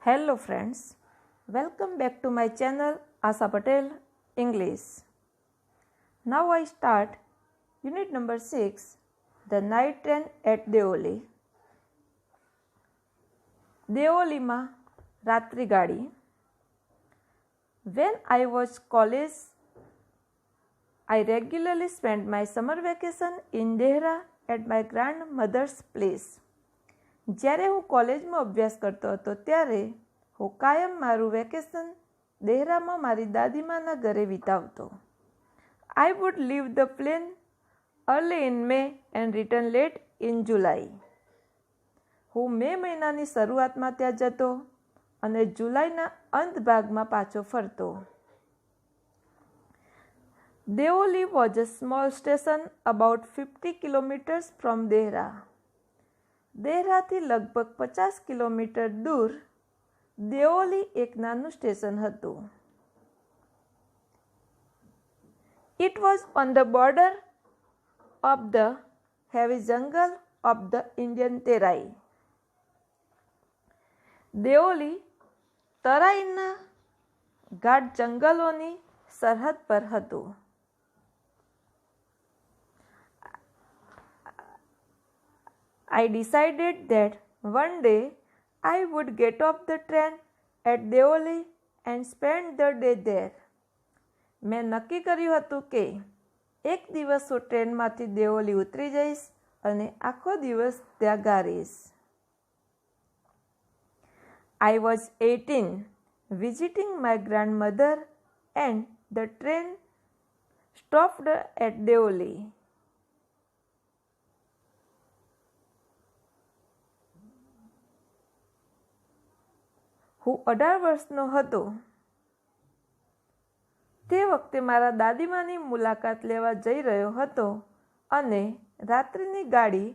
Hello friends, welcome back to my channel Asa Patel English. Now I start unit number 6, the night train at Deoli. દેઓલીમાં રાત્રિ ગાડી. When I was college, I regularly spent my summer vacation in Dehra at my grandmother's place. જ્યારે હું કોલેજમાં અભ્યાસ કરતો હતો ત્યારે હું કાયમ મારું વેકેશન દેહરામાં મારી દાદીમાના ઘરે વિતાવતો. I would leave the plane early in May and return late in July. હું મે મહિનાની શરૂઆતમાં ત્યાં જતો અને જુલાઈના અંત ભાગમાં પાછો ફરતો. Deoli was a small station about 50 kilometers from Dehra. દેહરાથી લગભગ 50 કિલોમીટર દૂર દેઓલી એક નાનું સ્ટેશન હતું. It was on the border of the heavy jungle of the Indian Terai. Deoli તરાઈના ગાઢ જંગલોની સરહદ પર હતું. I decided that one day I would get off the train at Deoli and spend the day there. મેં નક્કી કર્યું હતું કે એક દિવસ હું ટ્રેનમાંથી દેઓલી ઉતરી જઈશ અને આખો દિવસ ત્યાં ગારીશ. I was 18, visiting my grandmother and the train stopped at Deoli. હું 18 વર્ષનો હતો. તે વખતે મારા દાદીમાની મુલાકાત લેવા જઈ રહ્યો હતો અને રાત્રિની ગાડી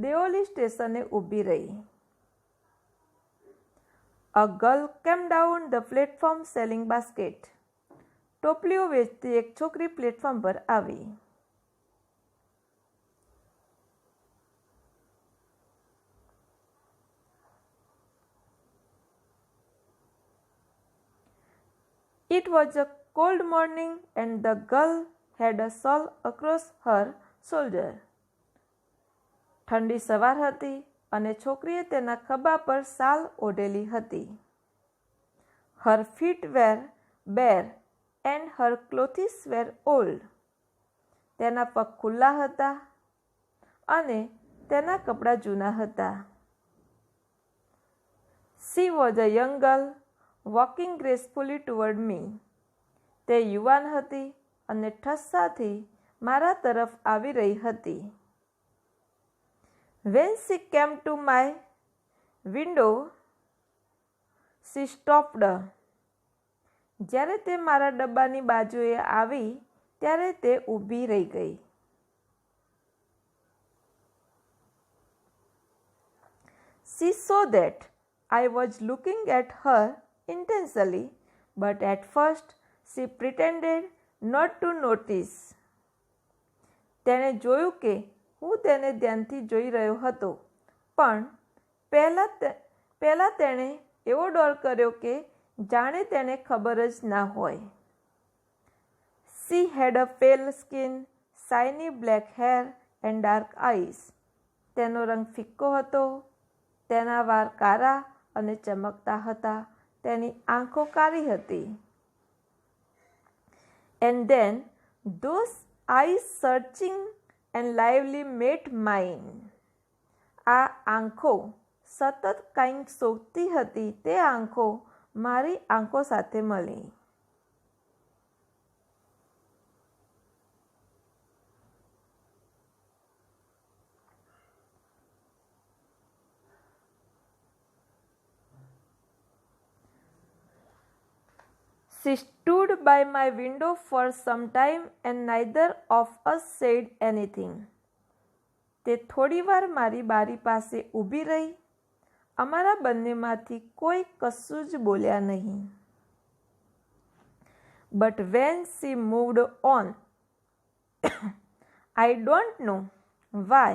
દેઓલી સ્ટેશને ઊભી રહી. A girl came down the platform selling basket. ટોપલીઓ વેચતી એક છોકરી પ્લેટફોર્મ પર આવી. It was a cold morning and the girl had a shawl across her shoulder. ઠંડી સવાર હતી અને છોકરીએ તેના ખભા પર શાલ ઓઢેલી હતી. Her feet were bare and her clothes were old. તેના પગ ખુલ્લા હતા અને તેના કપડાં જૂના હતા. She was a young girl walking gracefully toward me. તે યુવાન હતી અને ઠસ્સાથી મારા તરફ આવી રહી હતી. When she came to my window, she stopped. જ્યારે તે મારા ડબ્બાની બાજુએ આવી ત્યારે તે ઊભી રહી ગઈ. She saw that I was looking at her intensely, but at first she pretended not to notice. તેણે જોયું કે હું તેને ધ્યાનથી જોઈ રહ્યો હતો, પણ પહેલાં તેણે એવો ડર કર્યો કે જાણે તેને ખબર જ ના હોય. She had a pale skin, shiny black hair and dark eyes. તેનો રંગ ફિક્કો હતો, તેના વાળ કાળા અને ચમકતા હતા, તેની આંખો કાળી હતી. And then those eyes searching and lively met mine. આ આંખો સતત કંઈક શોધતી હતી, તે આંખો મારી આંખો સાથે મળી. She stood by my window for some time and neither of us said anything. તે થોડી વાર મારી બારી પાસે ઊભી રહી. અમારા બંનેમાંથી કોઈ કશું જ બોલ્યા નહીં. But when she moved on, I don't know why,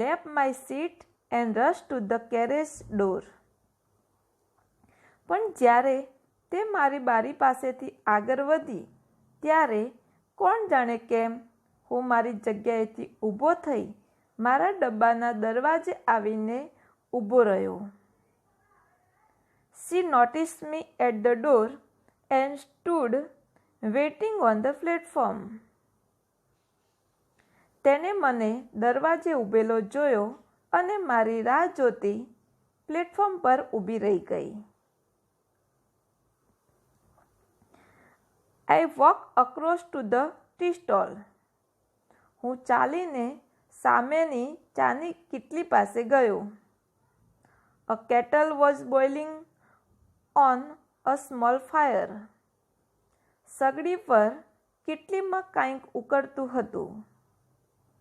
left my seat and rushed to the carriage door. પણ જ્યારે તે મારી બારી પાસેથી આગળ વધી ત્યારે કોણ જાણે કેમ હું મારી જગ્યાએથી ઊભો થઈ મારા ડબ્બાના દરવાજે આવીને ઊભો રહ્યો. She noticed me at the door and stood waiting on the platform. તેણે મને દરવાજે ઊભેલો જોયો અને મારી રાહ જોતી પ્લેટફોર્મ પર ઊભી રહી ગઈ. I walked across to the tea stall. હું ચાલીને સામેની ચાની કીટલી પાસે ગયો. A kettle was boiling on a small fire. સગડી પર કીટલીમાં કંઈક ઉકળતું હતું.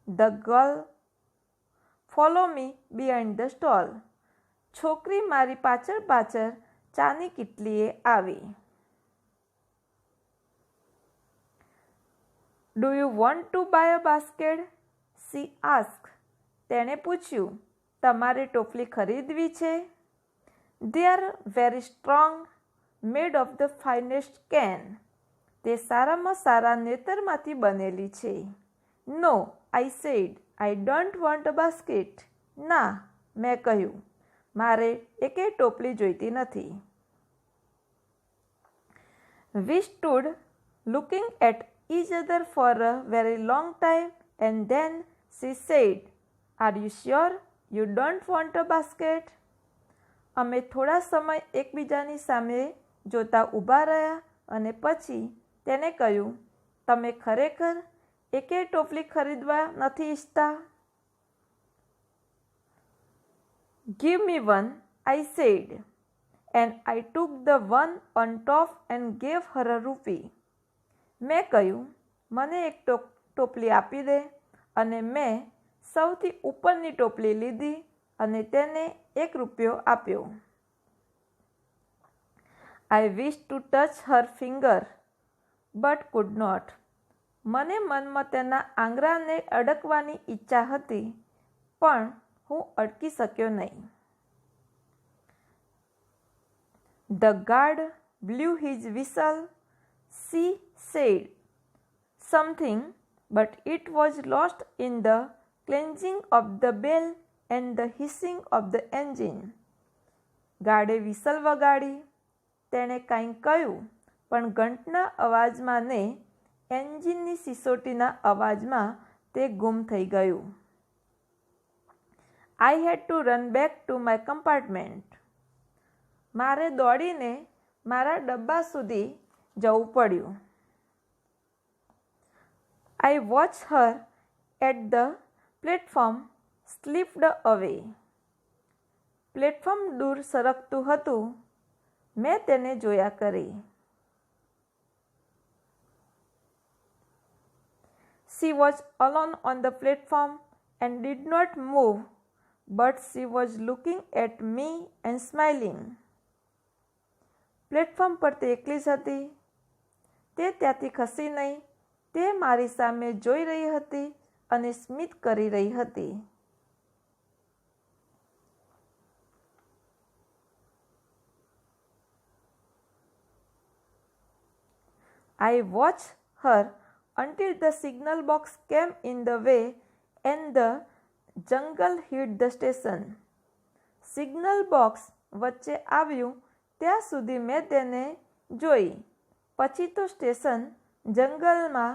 The girl followed me behind the stall. છોકરી મારી પાછળ પાછળ ચાની કીટલીએ આવી. Do you want to buy a basket? She asked. તેણે પૂછ્યું, તમારે ટોપલી ખરીદવી છે? They are very strong, made of the finest can. તે સારામાં સારા નેતરમાંથી બનેલી છે. No, I said, I don't want a basket. ના, મેં કહ્યું, મારે એકેય ટોપલી જોઈતી નથી. We stood looking at each other for a very long time and then she said, Are you sure you don't want a basket? અમે થોડા સમય એકબીજાની સામે જોતા ઊભા રહ્યા અને પછી તેને કહ્યું, તમે ખરેખર એકેય ટોપલી ખરીદવા નથી ઈચ્છતા? Give me one, I said, and I took the one on top and gave her a rupee. મેં કહ્યું, મને એક ટોપલી આપી દે, અને મેં સૌથી ઉપરની ટોપલી લીધી અને તેને ₹1 આપ્યો. I wished to touch her finger, but could not. મને મનમાં તેના આંગળાને અડકવાની ઈચ્છા હતી, પણ હું અડકી શક્યો નહીં. The guard blew his whistle. She said something, but it was lost in the clenching of the bell and the hissing of the engine. ગાર્ડે વિસલ વગાડી. તેણે કંઈક કહ્યું, પણ ઘંટના અવાજમાં ને એન્જિનની સિસોટીના અવાજમાં તે ગુમ થઈ ગયું. I had to run back to my compartment. મારે દોડીને મારા ડબ્બા સુધી જવું પડ્યું. I watched her at the platform slipped away. Platform દૂર સરકતું હતું. મેં તેને જોયા કરી. She was alone on the platform and did not move, but she was looking at me and smiling. Platform પર તે એકલી જ હતી. તે ત્યાંથી ખસી નહીં. તે મારી સામે જોઈ રહી હતી અને સ્મિત કરી રહી હતી. I watched her until the signal box came in the way and the jungle hid the station. Signal box વચ્ચે આવ્યું ત્યાં સુધી મેં તેને જોઈ. પછી તો સ્ટેશન જંગલમાં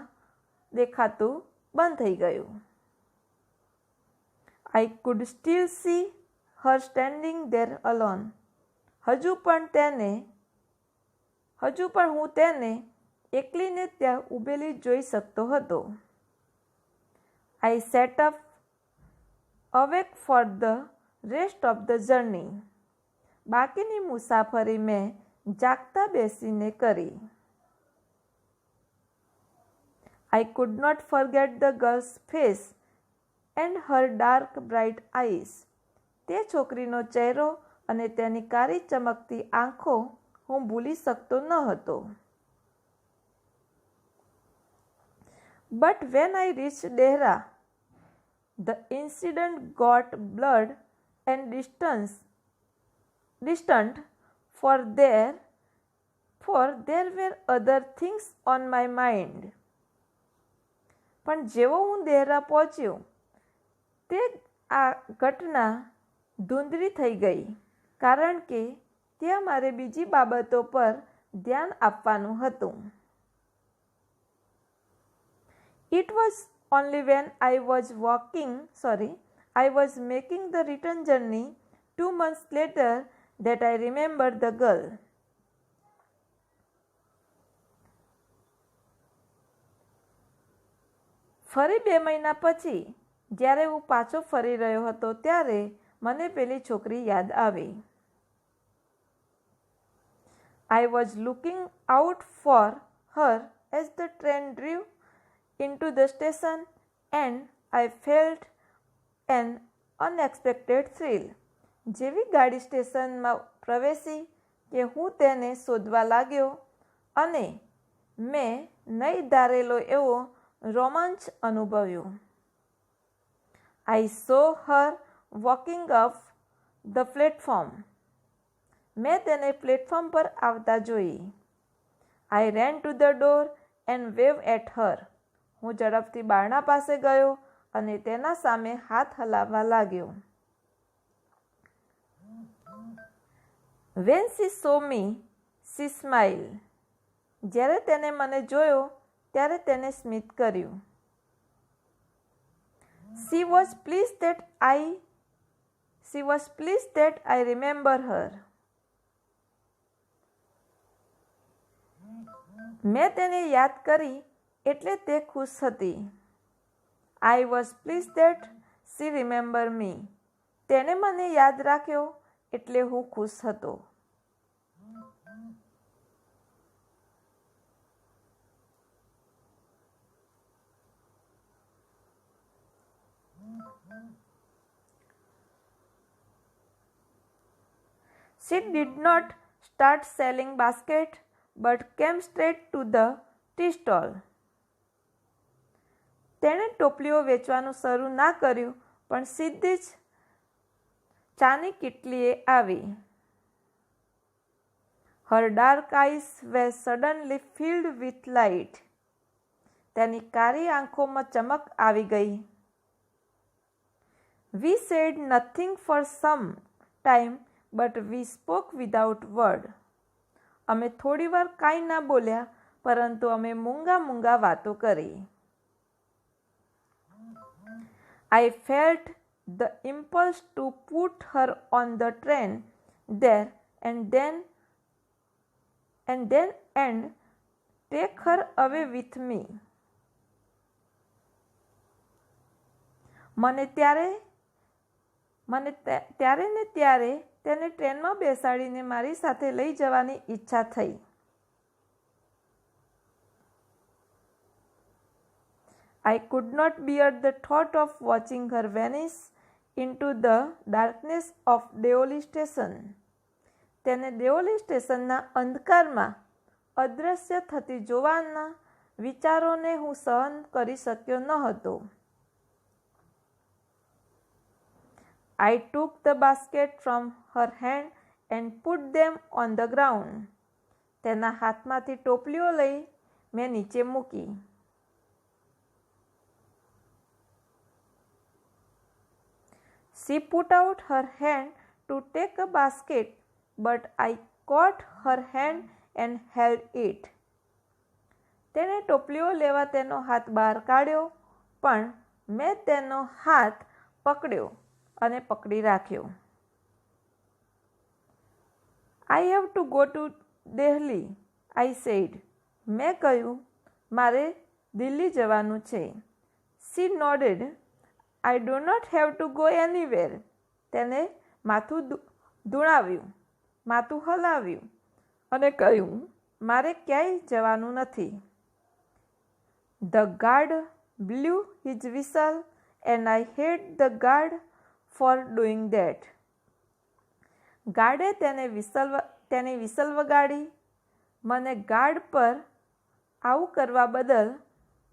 દેખાતું બંધ થઈ ગયું. I could still see her standing there alone. હજુ પણ હું તેને એકલીને ત્યાં ઊભેલી જોઈ શકતો હતો. I sat up, awake for the rest of the journey. બાકીની મુસાફરી મેં જાગતા બેસીને કરી. I could not forget the girl's face and her dark bright eyes. તે છોકરીનો ચહેરો અને તેની કાળી ચમકતી આંખો હું ભૂલી શકતો ન હતો. But when I reached Dehra, the incident got blurred and distant for there were other things on my mind. પણ જેવો હું દેહરા પહોંચ્યો તે આ ઘટના ધૂંધળી થઈ ગઈ, કારણ કે ત્યાં મારે બીજી બાબતો પર ધ્યાન આપવાનું હતું. It was only when I was making the return journey 2 months later that I remembered the girl. ફરી 2 મહિના પછી જ્યારે હું પાછો ફરી રહ્યો હતો ત્યારે મને પેલી છોકરી યાદ આવી. I was looking out for her as the train drove into the station and I felt an unexpected thrill. જેવી ગાડી સ્ટેશનમાં પ્રવેશી કે હું તેને શોધવા લાગ્યો અને મેં નહીં ધારેલો એવો રોમાંચ અનુભવ્યો. I saw her walking up the platform. મેં તેને પ્લેટફોર્મ પર આવતા જોઈ. I ran to the door and waved at her. હું ઝડપથી બારણા પાસે ગયો અને તેના સામે હાથ હલાવવા લાગ્યો. When she saw me, she smiled. જ્યારે તેને મને જોયો ત્યારે તેને સ્મિત કર્યું. She was pleased that I remember her. મેં તેને યાદ કરી એટલે તે ખુશ હતી. I was pleased that she remembered me. તેણે મને યાદ રાખ્યો એટલે હું ખુશ હતો. She did not start selling baskets but came straight to the tea stall. તેણે ટોપલીઓ વેચવાનું શરૂ ના કર્યું પણ સીધી જ ચાની કીટલીએ આવી. Her dark eyes were suddenly filled with light. તેની કાળી આંખોમાં ચમક આવી ગઈ. We said nothing for some time but we spoke without word. અમે થોડીવાર કાંઈ ના બોલ્યા પરંતુ અમે મૂંગા વાતો કરી. I felt the impulse to put her on the train there and take her away with me. મને ત્યારે ને ત્યારે તેને ટ્રેનમાં બેસાડીને મારી સાથે લઈ જવાની ઈચ્છા થઈ. I could not bear the thought of watching her vanish into the darkness of Deoli station. તેને દેઓલી સ્ટેશનના અંધકારમાં અદૃશ્ય થતી જોવાના વિચારોને હું સહન કરી શક્યો ન હતો. I took the basket from her hand and put them on the ground. તેના હાથમાંથી ટોપલીઓ લઈ મેં નીચે મૂકી. She put out her hand to take a basket, but I caught her hand and held it. તેણે ટોપલીઓ લેવા તેનો હાથ બહાર કાઢ્યો પણ મેં તેનો હાથ પકડ્યો અને પકડી રાખ્યો. I have to go to Delhi, I said. મેં કહ્યું મારે દિલ્હી જવાનું છે. She nodded. I do not have to go anywhere. તેને માથું હલાવ્યું અને કહ્યું મારે ક્યાંય જવાનું નથી. The guard blew his whistle and I hate the guard for doing that. ગાર્ડે તેની વિસલ વગાડી. મને ગાર્ડ પર આવું કરવા બદલ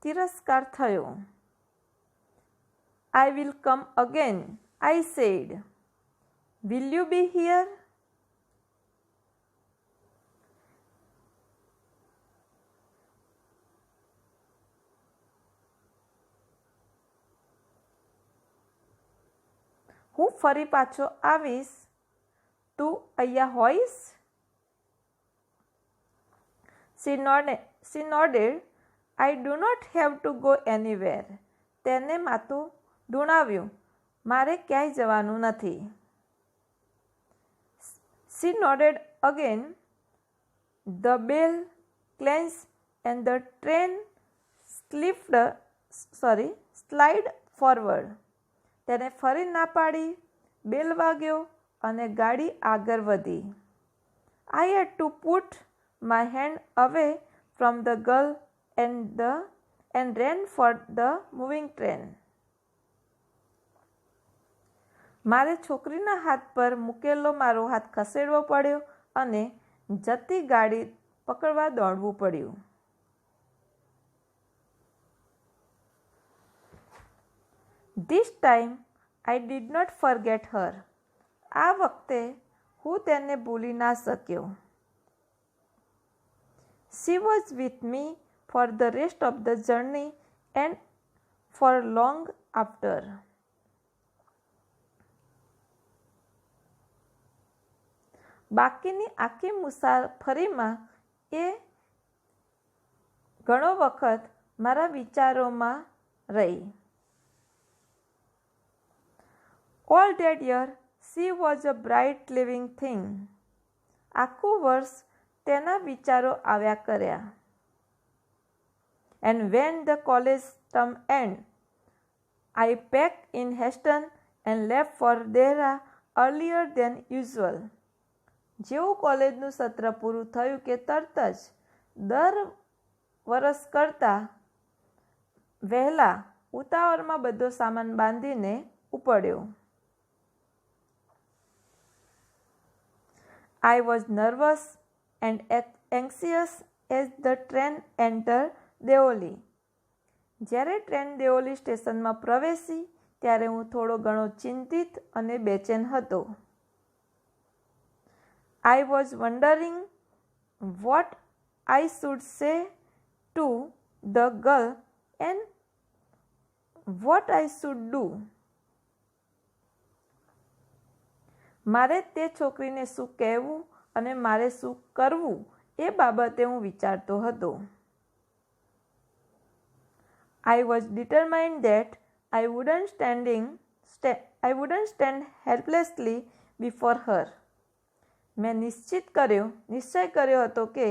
તિરસ્કાર થયો. I will come again, I said. Will you be here? હું ફરી પાછો આવીશ, તું અહીંયા હોઈશ? She nodded. I do not have to go anywhere. તેને માથું ધૂણાવ્યું. મારે ક્યાંય જવાનું નથી. She nodded again. The bell clanged and the train slid forward. તેને ફરી ના પાડી. બેલ વાગ્યો અને ગાડી આગળ વધી. I had to put my hand away from the girl and ran for the moving train. મારે છોકરીના હાથ પર મૂકેલો મારો હાથ ખસેડવો પડ્યો અને જતી ગાડી પકડવા દોડવું પડ્યું. This time I did not forget her. આ વખતે હું તેને ભૂલી ના શક્યો. She was with me for the rest of the journey and for long after. બાકીની આખી મુસાફરીમાં એ ઘણો વખત મારા વિચારોમાં રહી. All that year she was a bright living thing. આખું વર્ષ તેના વિચારો આવ્યા કર્યા. And when the college term ended, I packed in Heston and left for Dehra earlier than usual. જેવું કોલેજનું સત્ર પૂરું થયું કે તરત જ દર વરસ કરતાં વહેલા ઉતાવળમાં બધો સામાન બાંધીને ઉપડ્યો. I was nervous and anxious as the train entered Deoli. જ્યારે ટ્રેન દેઓલી સ્ટેશનમાં પ્રવેશી ત્યારે હું થોડો ઘણો ચિંતિત અને બેચેન હતો. I was wondering what I should say to the girl and what I should do. મારે તે છોકરીને શું કહેવું અને મારે શું કરવું એ બાબતે હું વિચારતો હતો. I was determined that I wouldn't stand helplessly before her. મેં નિશ્ચય કર્યો હતો કે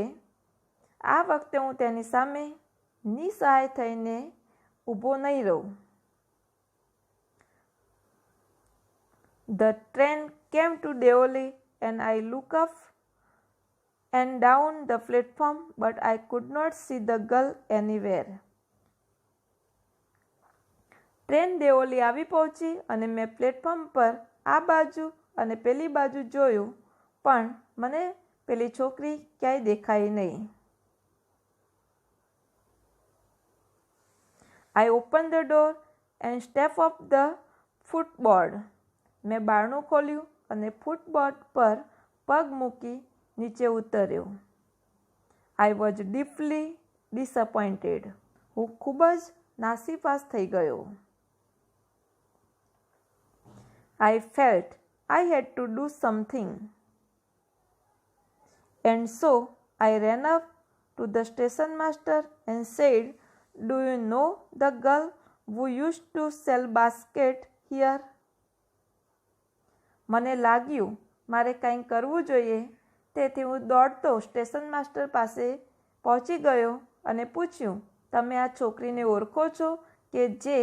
આ વખતે હું તેની સામે નિસહાય થઈને ઊભો નહીં રહું. The train came to Deoli and I looked up and down the platform, but I could not see the girl anywhere. Train Deoli આવી પહોંચી અને મેં પ્લેટફોર્મ પર આ બાજુ અને પેલી બાજુ જોયું, પણ મને પેલી છોકરી ક્યાંય દેખાઈ નહીં. I opened the door and stepped off the footboard. મેં બારણું ખોલ્યું અને ફૂટબોર્ડ પર પગ મૂકી નીચે ઉતર્યો. I was deeply disappointed. હું ખૂબ જ નાસીપાસ થઈ ગયો. I felt I had to do something. And so I ran up to the station master and said, "Do you know the girl who used to sell basket here?" મને લાગ્યું મારે કંઈ કરવું જોઈએ, તેથી હું દોડતો સ્ટેશન માસ્ટર પાસે પહોંચી ગયો અને પૂછ્યું, તમે આ છોકરીને ઓળખો છો કે જે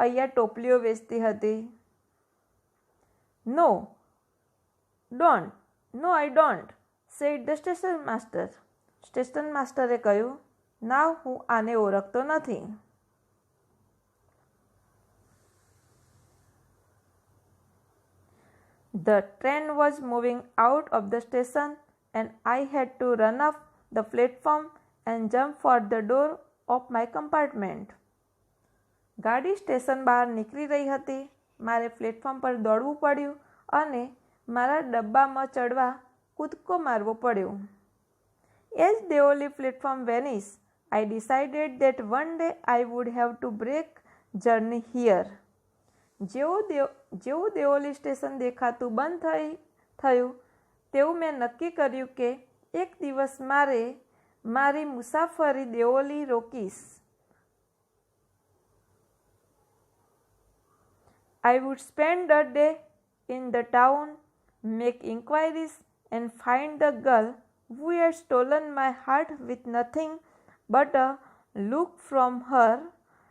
અહીંયા ટોપલીઓ વેચતી હતી? No, I don't, said the station master. Station માસ્ટરે કહ્યું, ના, હું આને ઓળખતો નથી. The train was moving out of the station and I had to run up the platform and jump for the door of my compartment. ગાડી station બહાર નીકળી રહી હતી. મારે પ્લેટફોર્મ પર દોડવું પડ્યું અને મારા ડબ્બામાં ચડવા કૂદકો મારવો પડ્યો. As Deoli platform vanished, I decided that one day I would have to break journey here. જેવું દેવોલી સ્ટેશન દેખાતું બંધ થયું તેવું મેં નક્કી કર્યું કે એક દિવસ મારી મુસાફરી Deoli રોકીશ. I would spend a day in the town, make inquiries, and find the girl who had stolen my heart with nothing but a look from her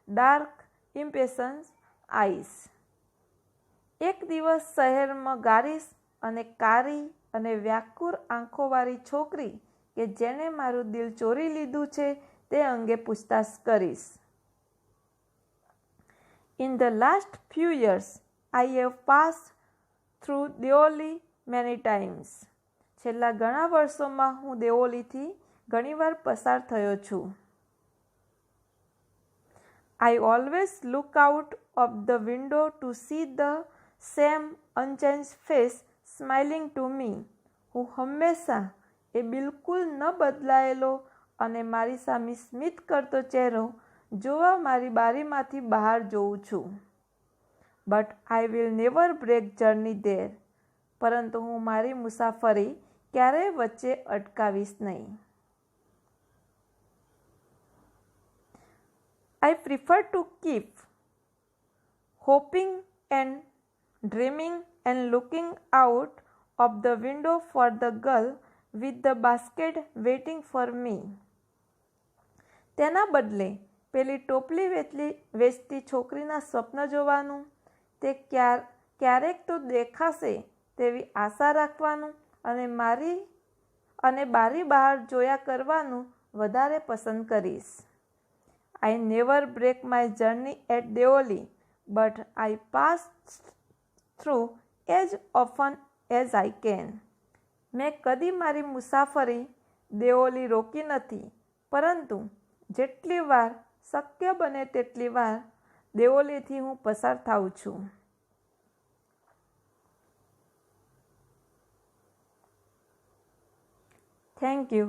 dark, impatient eyes. એક દિવસ શહેરમાં ગારીશ અને કારી અને વ્યાકુર આંખોવાળી છોકરી કે જેણે મારું દિલ ચોરી લીધું છે તે અંગે પૂછતાછ કરીશ. In the last few years, I have passed through Deoli many times. છેલ્લા ઘણા વર્ષોમાં હું દેવોલીથી ઘણીવાર પસાર થયો છું. I always look out of the window to see the same unchanged face smiling to me. હું હંમેશા એ બિલકુલ ન બદલાયેલો અને મારી સામે સ્મિત કરતો ચહેરો જોવા મારી બારીમાંથી બહાર જોઉં છું. But I will never break journey there. પરંતુ હું મારી મુસાફરી ક્યારેય વચ્ચે અટકાવીશ નહીં. I prefer to keep hoping and dreaming and looking out of the window for the girl with the basket waiting for me. તેના બદલે પેલી ટોપલી વેચતી છોકરીના સ્વપ્ન જોવાનું, તે ક્યારેક તો દેખાશે તેવી આશા રાખવાનું અને બારી બહાર જોયા કરવાનું વધારે પસંદ કરીશ. I never break my journey at Deoli, but I pass through as often as I can. મેં કદી મારી મુસાફરી દેવોલી રોકી નથી, પરંતુ જેટલી વાર શક્ય બને તેટલી વાર દેવોલીથી હું પસાર થાઉં છું. Thank you.